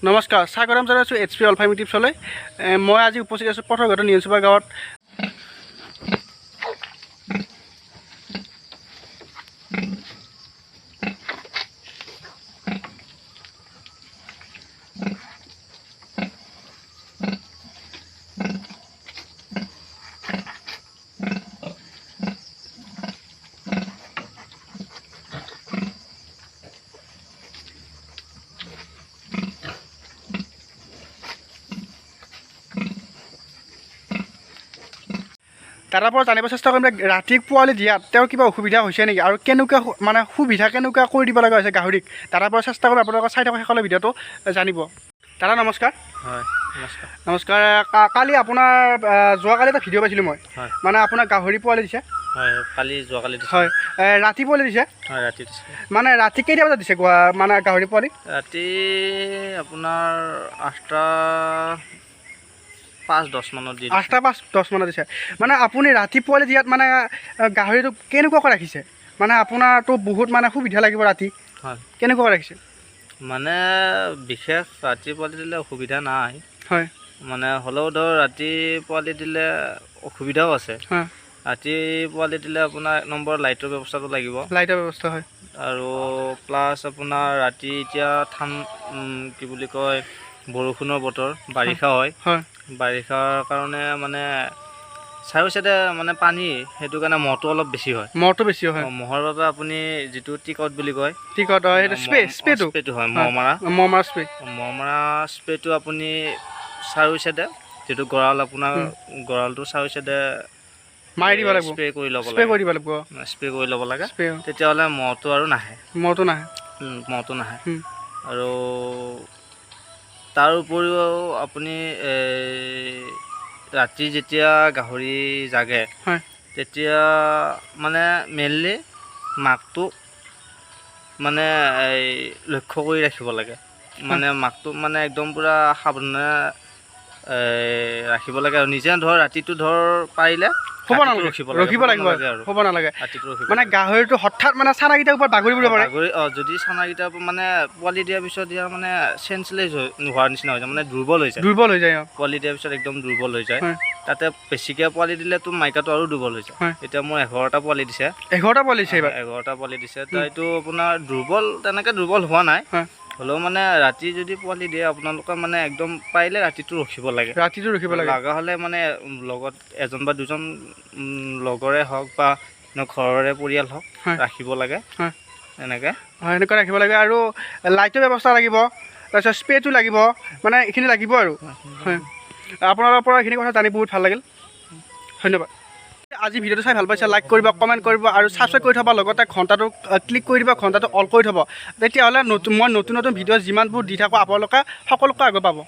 নমস্কাৰ, স্বাগতম জনাইছোঁ HP অল ফাৰ্মিং টিপছলৈ। মই আজি উপস্থিত আছোঁ পথৰঘাটৰ নিয়নচুপা গাঁৱত। তাৰ পৰা জানিব চেষ্টা কৰিম যে ৰাতি পোৱালি দিয়াত তেওঁৰ কিবা অসুবিধা হৈছে নেকি আৰু কেনেকুৱা মানে সুবিধা কেনেকুৱা কৰি দিব লগা হৈছে গাহৰিক। তাৰ পৰা চেষ্টা কৰিম আপোনালোকৰ চাই থকা শেষলৈ ভিডিঅ'টো জানিব। দাদা নমস্কাৰ। হয়, নমস্কাৰ। নমস্কাৰ। কালি আপোনাৰ যোৱাকালি এটা ভিডিঅ' পাইছিলোঁ মই, মানে আপোনাৰ গাহৰি পোৱালি দিছে। হয়, যোৱাকালি দিছে। হয়, ৰাতি পোৱালি দিছে। হয়, ৰাতি দিছে। মানে ৰাতি কেইটা বজাত দিছে মানে গাহৰি পোৱালি? ৰাতি আপোনাৰ 8:05-10 মানত দিছে। 8:05-10 মানত দিছে। মানে আপুনি ৰাতি পোৱালি দিয়াত মানে গাহৰিটো কেনেকুৱাকৈ ৰাখিছে? মানে আপোনাৰতো বহুত মানে সুবিধা লাগিব ৰাতি। হয়, কেনেকুৱাকৈ ৰাখিছে? মানে বিশেষ ৰাতি পোৱালি দিলে অসুবিধা নাই। হয়, মানে হ'লেও ধৰ ৰাতি পোৱালি দিলে অসুবিধাও আছে। হয়, ৰাতি পোৱালি দিলে আপোনাৰ 1 নম্বৰ লাইটৰ ব্যৱস্থাটো লাগিব। লাইটৰ ব্যৱস্থা হয়। আৰু প্লাছ আপোনাৰ ৰাতি এতিয়া কি বুলি কয়, বৰষুণৰ বতৰ, বাৰিষা হয়। হয়, বাৰিষাৰ কাৰণে মানে চাৰিও চাইডে মানে পানী, সেইটো কাৰণে মহটো অলপ বেছি হয়। মহটো বেছি হয়। মহৰ বাবে আপুনি যিটো টিকট বুলি কয়, টিকট হয়, সেইটো স্প্ৰেটো হয়, মহ মৰা স্প্ৰে। মহ মৰা স্প্ৰেটো আপুনি চাৰিও চাইডে, যিটো গঁৰাল আপোনাৰ গঁৰালটো চাৰিও চাইডে মাৰি দিব লাগিব, স্প্ৰে কৰি ল'ব স্প্ৰে কৰি দিব লাগিব। স্প্ৰে কৰি ল'ব লাগে, স্প্ৰে তেতিয়াহ'লে মহটো আৰু নাহে। মহটো নাহে। আৰু তাৰ উপৰিও আপুনি ৰাতি যেতিয়া গাহৰি জাগে, হয়, তেতিয়া মানে মেইনলি মাকটো মানে লক্ষ্য কৰি ৰাখিব লাগে। মানে মাকটো মানে একদম পূৰা সাৱধানে ৰাখিব লাগে আৰু নিজে ধৰ ৰাতিটো ধৰ পাৰিলে হ'ব নালাগে, ৰখিব লাগিব আৰু হ'ব নালাগে। ৰাতিটো ৰখিব মানে গাহৰিটো হঠাৎ মানে চানাকেইটাৰ ওপৰত বাগৰি পৰিব পাৰে। যদি চানাকেইটাৰ মানে পোৱালি দিয়াৰ পিছত ইয়াৰ মানে চেঞ্চলেছ নোহোৱাৰ নিচিনা হৈ যায়, মানে দুৰ্বল হৈ যায়। দুৰ্বল হৈ যায়। পোৱালি দিয়াৰ পিছত একদম দুৰ্বল হৈ যায়। তাতে বেছিকৈ পোৱালি দিলেতো মাইকাটো আৰু দুৰ্বল হৈ যায়। এতিয়া মোৰ 11টা পোৱালি দিছে। 11টা পোৱালি দিছে এইবাৰ? 11টা পোৱালি দিছে। তো এইটো আপোনাৰ তেনেকৈ দুৰ্বল হোৱা নাই। হ'লেও মানে ৰাতি যদি পোৱালি দিয়ে, আপোনালোকে মানে একদম পাৰিলে ৰাতিটো ৰখিব লাগে। লগা হ'লে মানে লগত এজন বা দুজন লগৰে হওক বা ঘৰৰে পৰিয়াল হওক ৰাখিব লাগে। এনেকৈ এনেকৈ ৰাখিব লাগে। আৰু লাইটৰ ব্যৱস্থা লাগিব, তাৰপিছত স্প্ৰেটো লাগিব, মানে এইখিনি লাগিব আৰু। হয়, আপোনালোকৰ পৰা এইখিনি কথা জানি বহুত ভাল লাগিল। ধন্যবাদ। আজি ভিডিঅ'টো চাই ভাল পাইছে, লাইক কৰিব, কমেণ্ট কৰিব আৰু ছাবস্ক্ৰাইব কৰি থ'ব। লগতে ঘণ্টাটো ক্লিক কৰি দিব, ঘণ্টাটো অল কৰি থ'ব। তেতিয়াহ'লে মই নতুন নতুন ভিডিঅ' যিমানবোৰ দি থাকোঁ আপোনালোকে সকলোকে আগত পাব।